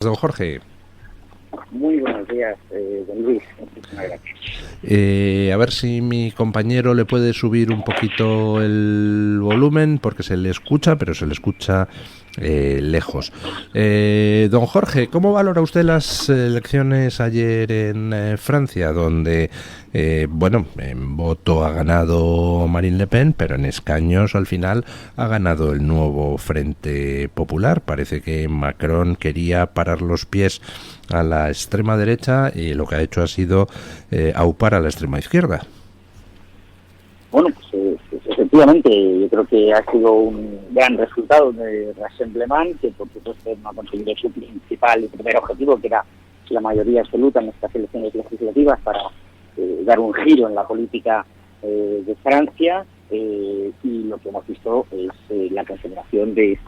Don Jorge. Muy buenos días, don Luis. Muchísimas gracias. A ver si mi compañero le puede subir un poquito el volumen, porque se le escucha, pero se le escucha lejos. Don Jorge, ¿cómo valora usted las elecciones ayer en Francia, donde, en voto ha ganado Marine Le Pen, pero en escaños al final ha ganado el nuevo Frente Popular? Parece que Macron quería parar los pies a la extrema derecha y lo que ha hecho ha sido aupar a la extrema izquierda. Bueno, pues efectivamente, yo creo que ha sido un gran resultado de Rassemblement, que por supuesto no ha conseguido su principal y primer objetivo, que era la mayoría absoluta en estas elecciones legislativas para dar un giro en la política de Francia, y lo que hemos visto es la confirmación de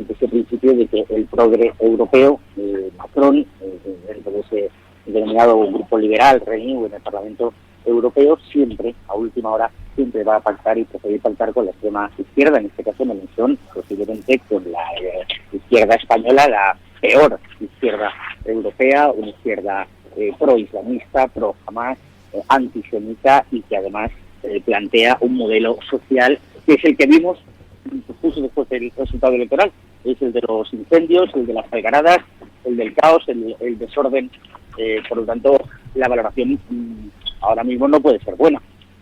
ese principio de que el progre europeo, Macron, dentro de ese denominado grupo liberal, Renew, en el Parlamento Europeo, siempre, a última hora, siempre va a pactar y preferir pactar con la extrema izquierda, en este caso mención posiblemente con la izquierda española, la peor izquierda europea, una izquierda pro-islamista, pro-Hamas, antisemita, y que además plantea un modelo social que es el que vimos justo después del resultado electoral. Es el de los incendios, el de las algaradas, el del caos, el desorden. Por lo tanto, la valoración ahora mismo no puede ser buena.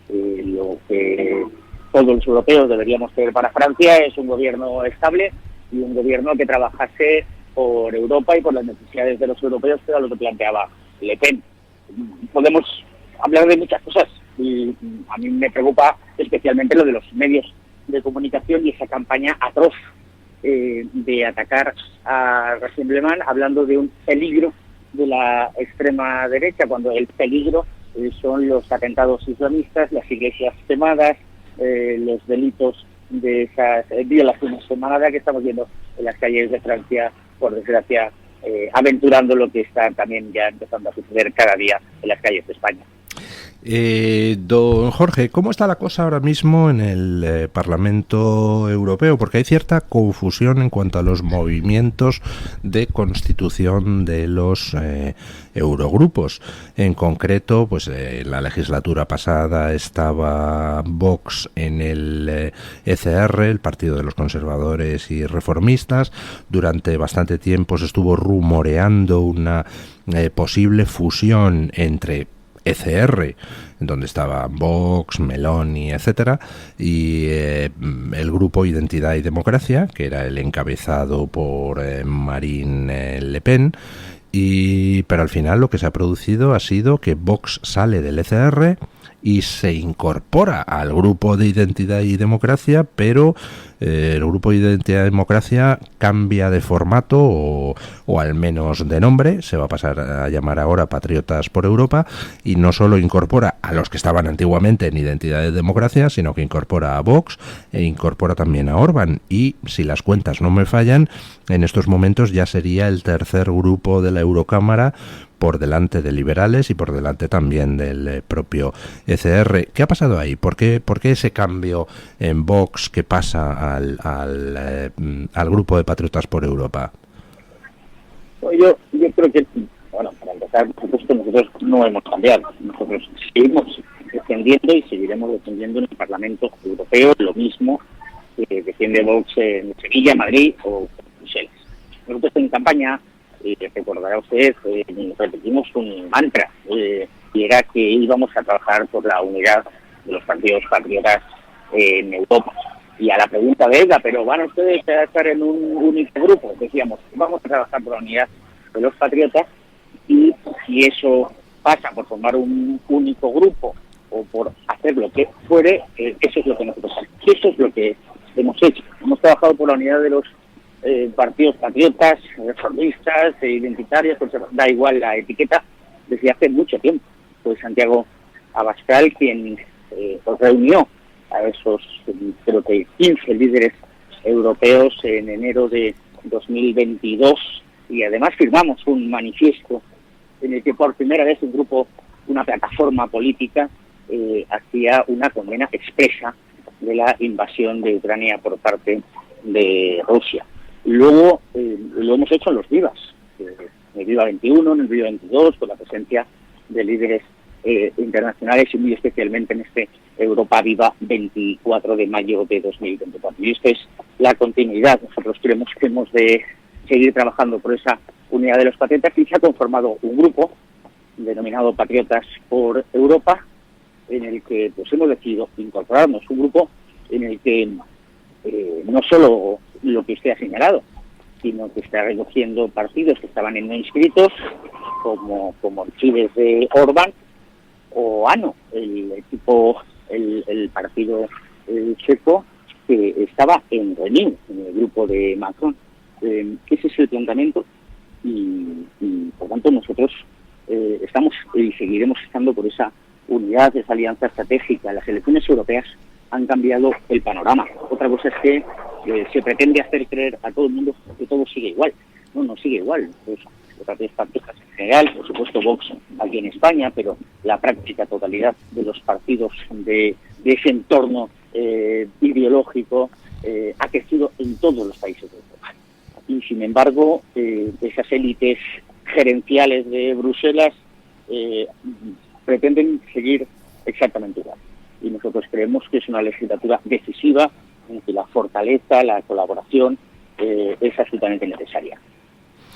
Lo que todos los europeos deberíamos tener para Francia es un gobierno estable y un gobierno que trabajase por Europa y por las necesidades de los europeos, que era lo que planteaba Le Pen. Podemos hablar de muchas cosas y a mí me preocupa especialmente lo de los medios de comunicación y esa campaña atroz de atacar a Rassemblement, hablando de un peligro de la extrema derecha, cuando el peligro son los atentados islamistas, las iglesias quemadas, los delitos de esas violaciones en manada que estamos viendo en las calles de Francia, por desgracia, aventurando lo que está también ya empezando a suceder cada día en las calles de España. Don Jorge, ¿cómo está la cosa ahora mismo en el Parlamento Europeo? Porque hay cierta confusión en cuanto a los movimientos de constitución de los eurogrupos. En concreto, pues la legislatura pasada estaba Vox en el ECR, el Partido de los Conservadores y Reformistas. Durante bastante tiempo se estuvo rumoreando una posible fusión entre ECR, donde estaban Vox, Meloni, etcétera, y el grupo Identidad y Democracia, que era el encabezado por Marine Le Pen, pero al final lo que se ha producido ha sido que Vox sale del ECR y se incorpora al grupo de Identidad y Democracia, pero el grupo de Identidad y Democracia cambia de formato o al menos de nombre. Se va a pasar a llamar ahora Patriotas por Europa, y no solo incorpora a los que estaban antiguamente en Identidad y Democracia, sino que incorpora a Vox e incorpora también a Orbán, y si las cuentas no me fallan, en estos momentos ya sería el tercer grupo de la Eurocámara, por delante de liberales y por delante también del propio ECR. ¿Qué ha pasado ahí? ¿Por qué ese cambio en Vox que pasa al grupo de Patriotas por Europa? Yo creo que, bueno, para empezar, por supuesto, nosotros no hemos cambiado. Nosotros seguimos defendiendo y seguiremos defendiendo en el Parlamento Europeo lo mismo que defiende Vox en Sevilla, Madrid o Bruselas. Nosotros en campaña, recordará usted, repetimos un mantra, y era que íbamos a trabajar por la unidad de los partidos patriotas en Europa. Y a la pregunta de ella, ¿pero van ustedes a estar en un único grupo? Decíamos, vamos a trabajar por la unidad de los patriotas, y si eso pasa por formar un único grupo o por hacer lo que fuere, eso es lo que nosotros hacemos. Eso es lo que hemos hecho. Hemos trabajado por la unidad de los partidos patriotas, reformistas, identitarios, da igual la etiqueta, desde hace mucho tiempo. Fue Santiago Abascal quien reunió a esos, creo que 15 líderes europeos en enero de 2022, y además firmamos un manifiesto en el que por primera vez un grupo, una plataforma política, hacía una condena expresa de la invasión de Ucrania por parte de Rusia. Luego lo hemos hecho en los Vivas, Viva 21, en el Viva 22, con la presencia de líderes internacionales y muy especialmente en este Europa Viva 24 de mayo de 2024. Y esto es la continuidad. Nosotros creemos que hemos de seguir trabajando por esa unidad de los patriotas y se ha conformado un grupo denominado Patriotas por Europa, en el que pues hemos decidido incorporarnos, un grupo en el que no solo lo que usted ha señalado, sino que está recogiendo partidos que estaban no inscritos, como Fidesz de Orbán, o ANO, el partido checo, que estaba en Renew, en el grupo de Macron. Ese es el planteamiento y por tanto nosotros estamos y seguiremos estando por esa unidad, esa alianza estratégica. Las elecciones europeas han cambiado el panorama. Otra cosa es que se pretende hacer creer a todo el mundo que todo sigue igual. No sigue igual. Pues, los partidos en general, por supuesto Vox aquí en España, pero la práctica totalidad de los partidos de ese entorno ideológico ha crecido en todos los países de Europa. Y sin embargo, esas élites gerenciales de Bruselas pretenden seguir exactamente igual. Y nosotros creemos que es una legislatura decisiva en que la fortaleza, la colaboración es absolutamente necesaria.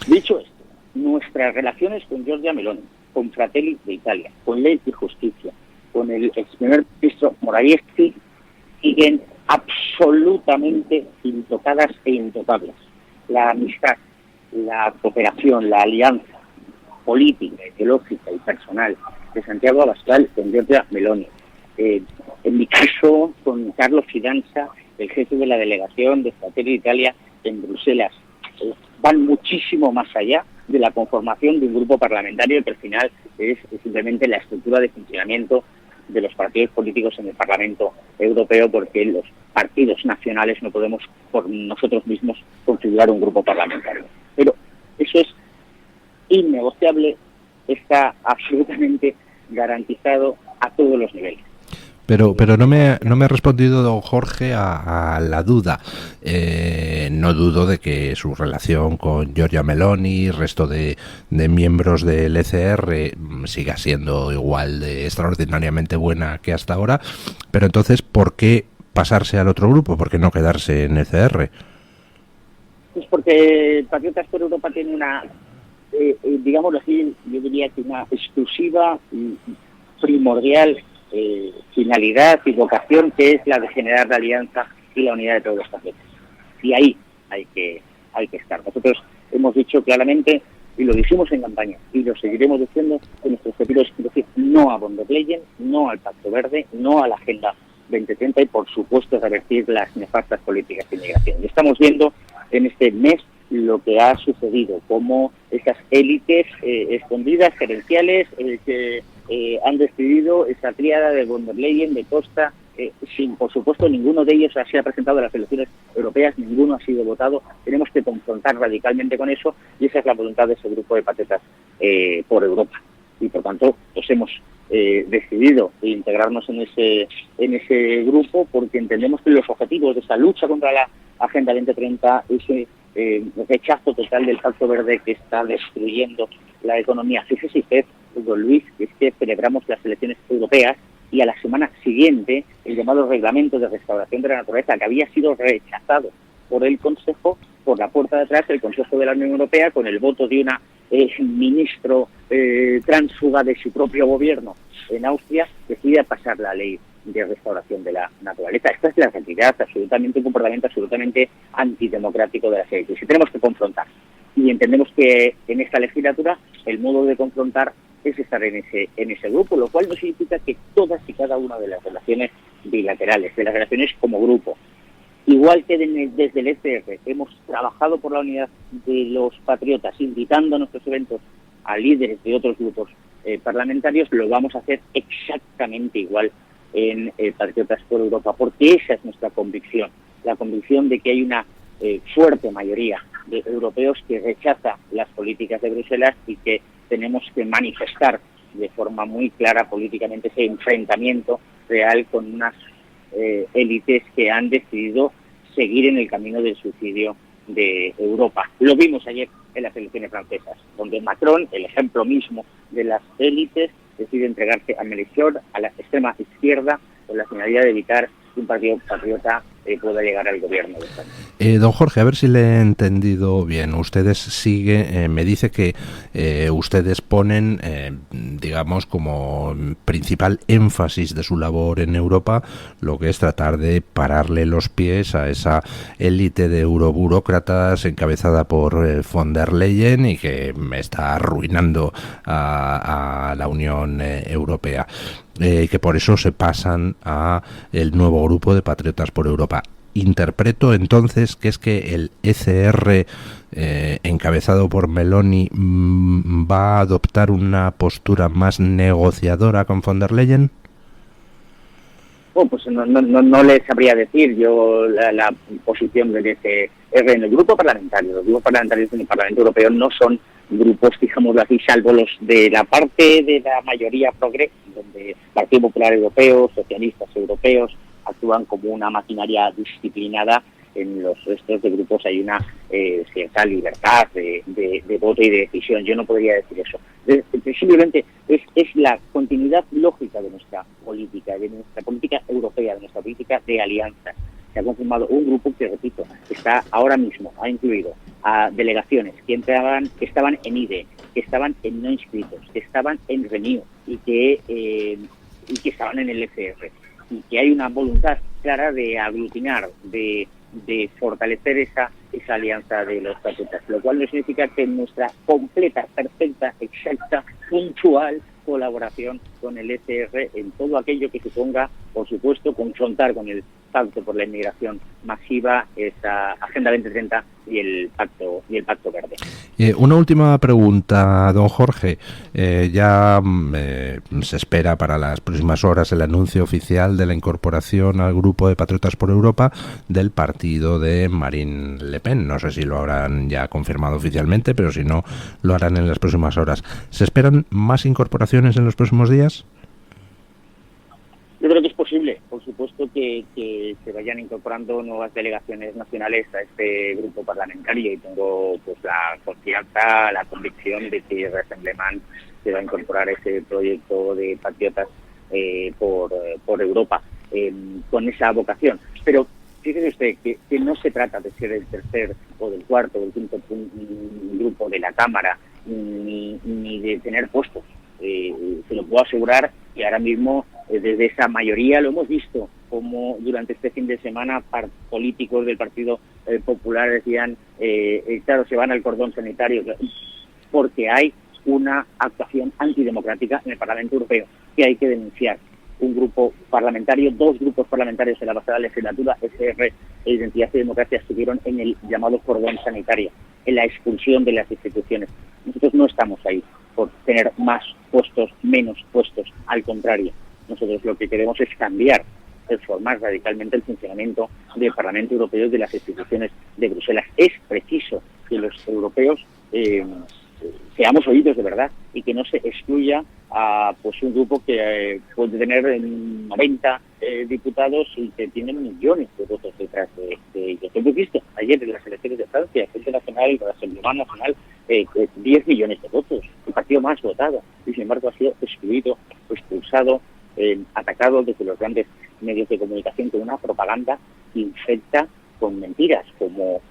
Dicho esto, nuestras relaciones con Giorgia Meloni, con Fratelli de Italia, con Ley y Justicia, con el ex primer ministro Morawiecki, siguen absolutamente intocadas e intocables. La amistad, la cooperación, la alianza política, ideológica y personal de Santiago Abascal con Giorgia Meloni. En mi caso, con Carlos Fidanza, el jefe de la delegación de Fratelli Italia en Bruselas. Van muchísimo más allá de la conformación de un grupo parlamentario que al final es simplemente la estructura de funcionamiento de los partidos políticos en el Parlamento Europeo, porque los partidos nacionales no podemos por nosotros mismos configurar un grupo parlamentario. Pero eso es innegociable, está absolutamente garantizado a todos los niveles. Pero no me ha respondido don Jorge a la duda. No dudo de que su relación con Giorgia Meloni y resto de miembros del ECR siga siendo igual de extraordinariamente buena que hasta ahora. Pero entonces, ¿por qué pasarse al otro grupo? ¿Por qué no quedarse en ECR? Pues porque Patriotas por Europa tiene una, digámoslo así, yo diría que una exclusiva y primordial finalidad y vocación, que es la de generar la alianza y la unidad de todos los patriotas. Y ahí hay que estar. Nosotros hemos dicho claramente, y lo dijimos en campaña, y lo seguiremos diciendo, que nuestro objetivo es decir no a von der Leyen, no al Pacto Verde, no a la Agenda 2030 y, por supuesto, revertir las nefastas políticas de inmigración. Y estamos viendo en este mes lo que ha sucedido, como esas élites escondidas, gerenciales, que han decidido esa tríada de von der Leyen, de Costa, sin, por supuesto, ninguno de ellos se ha presentado a las elecciones europeas, ninguno ha sido votado. Tenemos que confrontar radicalmente con eso y esa es la voluntad de ese grupo de patriotas por Europa. Y, por tanto, pues hemos decidido integrarnos en ese grupo porque entendemos que los objetivos de esa lucha contra la Agenda 2030, ese rechazo total del Pacto Verde que está destruyendo la economía. Fíjese usted, don Luis, que es que celebramos las elecciones europeas y a la semana siguiente el llamado Reglamento de Restauración de la Naturaleza, que había sido rechazado por el Consejo, por la puerta de atrás, el Consejo de la Unión Europea, con el voto de una ministro tránsfuga de su propio gobierno en Austria, decide pasar la ley de restauración de la naturaleza. Esta es la realidad, absolutamente un comportamiento absolutamente antidemocrático de las élites. Y tenemos que confrontar. Y entendemos que en esta legislatura el modo de confrontar es estar en ese grupo, lo cual no significa que todas y cada una de las relaciones bilaterales, de las relaciones como grupo, igual que desde el ECR hemos trabajado por la unidad de los patriotas, invitando a nuestros eventos a líderes de otros grupos parlamentarios, lo vamos a hacer exactamente igual en Patriotas por Europa, porque esa es nuestra convicción, la convicción de que hay una fuerte mayoría de europeos que rechaza las políticas de Bruselas y que tenemos que manifestar de forma muy clara políticamente ese enfrentamiento real con unas élites que han decidido seguir en el camino del suicidio de Europa. Lo vimos ayer en las elecciones francesas, donde Macron, el ejemplo mismo de las élites, decide entregarse a Mélenchon, a la extrema izquierda, con la finalidad de evitar que un partido patriota pueda llegar al gobierno de España. Don Jorge, a ver si le he entendido bien. Me dice que ustedes ponen, digamos, como principal énfasis de su labor en Europa, lo que es tratar de pararle los pies a esa élite de euroburócratas encabezada por von der Leyen y que está arruinando a la Unión Europea. Que por eso se pasan a el nuevo grupo de Patriotas por Europa. Interpreto entonces que es que el ECR, encabezado por Meloni, va a adoptar una postura más negociadora con von der Leyen. Bueno, pues no les sabría decir yo la posición del ECR en el grupo parlamentario. Los grupos parlamentarios en el Parlamento Europeo no son grupos, digámoslo así, salvo los de la parte de la mayoría progre, donde Partido Popular Europeo, socialistas europeos actúan como una maquinaria disciplinada. En los restos de grupos hay una cierta libertad de voto y de decisión. Yo no podría decir eso. Simplemente es la continuidad lógica de nuestra política europea, de nuestra política de alianzas. Se ha confirmado un grupo que, repito, está ahora mismo, ha incluido a delegaciones que estaban en IDE, que estaban en no inscritos, que estaban en Renew y que estaban en el ECR. Y que hay una voluntad clara de aglutinar, de fortalecer esa alianza de los patriotas, lo cual no significa que nuestra completa, perfecta, exacta, puntual colaboración con el ECR en todo aquello que suponga, por supuesto, confrontar con el Pacto por la Inmigración Masiva, esa Agenda 2030 y el Pacto Verde. Una última pregunta, don Jorge. Se espera para las próximas horas el anuncio oficial de la incorporación al grupo de Patriotas por Europa del partido de Marine Le Pen. No sé si lo habrán ya confirmado oficialmente, pero si no, lo harán en las próximas horas. ¿Se esperan más incorporaciones en los próximos días? Yo creo que es posible, por supuesto, que se vayan incorporando nuevas delegaciones nacionales a este grupo parlamentario y tengo pues la confianza, la convicción de que Rassemblement se va a incorporar a ese proyecto de patriotas por Europa con esa vocación. Pero fíjese usted que no se trata de ser el tercer o del cuarto o del quinto grupo de la Cámara ni de tener puestos. Se lo puedo asegurar que ahora mismo desde esa mayoría lo hemos visto como durante este fin de semana políticos del Partido Popular decían claro, se van al cordón sanitario porque hay una actuación antidemocrática en el Parlamento Europeo que hay que denunciar. Un grupo parlamentario, dos grupos parlamentarios en la pasada legislatura, SR e Identidad y Democracia, estuvieron en el llamado cordón sanitario, en la expulsión de las instituciones. Nosotros no estamos ahí por tener más puestos, menos puestos, al contrario. Nosotros lo que queremos es cambiar, transformar radicalmente el funcionamiento del Parlamento Europeo y de las instituciones de Bruselas. Es preciso que los europeos seamos oídos de verdad y que no se excluya a pues un grupo que puede tener 90 diputados y que tiene millones de votos detrás de ellos. Hemos visto ayer en las elecciones de Francia, el Frente Nacional, el Rassemblement Nacional, 10 millones de votos, el partido más votado, y sin embargo ha sido excluido, expulsado, atacado desde los grandes medios de comunicación con una propaganda infecta con mentiras, como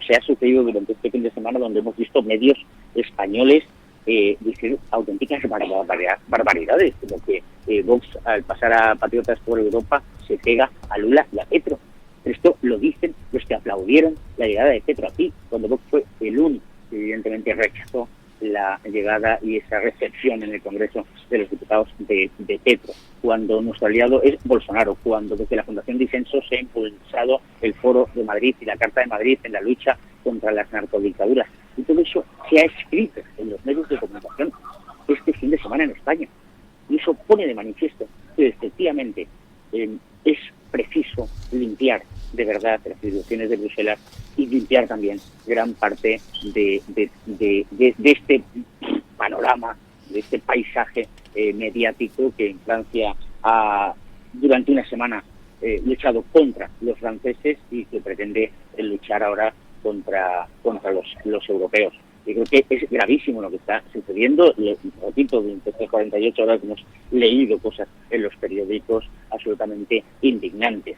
se ha sucedido durante este fin de semana, donde hemos visto medios españoles decir auténticas barbaridades, como que Vox, al pasar a Patriotas por Europa, se pega a Lula y a Petro. Esto lo dicen los que aplaudieron la llegada de Petro aquí, cuando Vox fue el único que evidentemente rechazó la llegada y esa recepción en el Congreso de los Diputados de Petro, cuando nuestro aliado es Bolsonaro, cuando desde la Fundación Disenso se ha impulsado el Foro de Madrid y la Carta de Madrid en la lucha contra las narcodictaduras. Y todo eso se ha escrito en los medios de comunicación este fin de semana en España. Y eso pone de manifiesto que efectivamente es preciso limpiar de verdad las instituciones de Bruselas y limpiar también gran parte de este panorama, de este paisaje mediático que en Francia ha durante una semana luchado contra los franceses y que pretende luchar ahora contra los europeos. Yo creo que es gravísimo lo que está sucediendo. Repito, durante estas 48 horas hemos leído cosas en los periódicos absolutamente indignantes.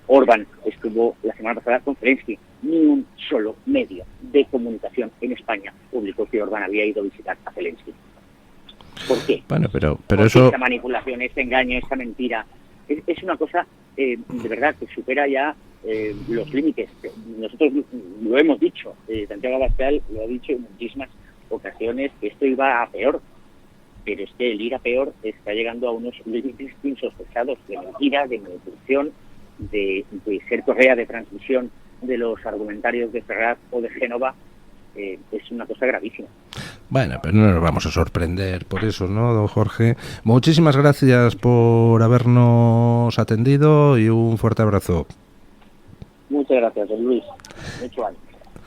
Orbán estuvo la semana pasada con Zelensky. Ni un solo medio de comunicación en España publicó que Orbán había ido a visitar a Zelensky. ¿Por qué? Bueno, pero eso... Esta manipulación, este engaño, esta mentira, es una cosa de verdad que supera ya los límites. Nosotros lo hemos dicho, Santiago Abascal lo ha dicho en muchísimas ocasiones, que esto iba a peor, pero es que el ir a peor está llegando a unos límites insospechados de mentira, de manipulación, de ser correa de transmisión de los argumentarios de Ferraz o de Génova. Es una cosa gravísima. Bueno, pero no nos vamos a sorprender por eso, ¿no, don Jorge? Muchísimas gracias por habernos atendido y un fuerte abrazo. Muchas gracias, don Luis. Mucho ánimo.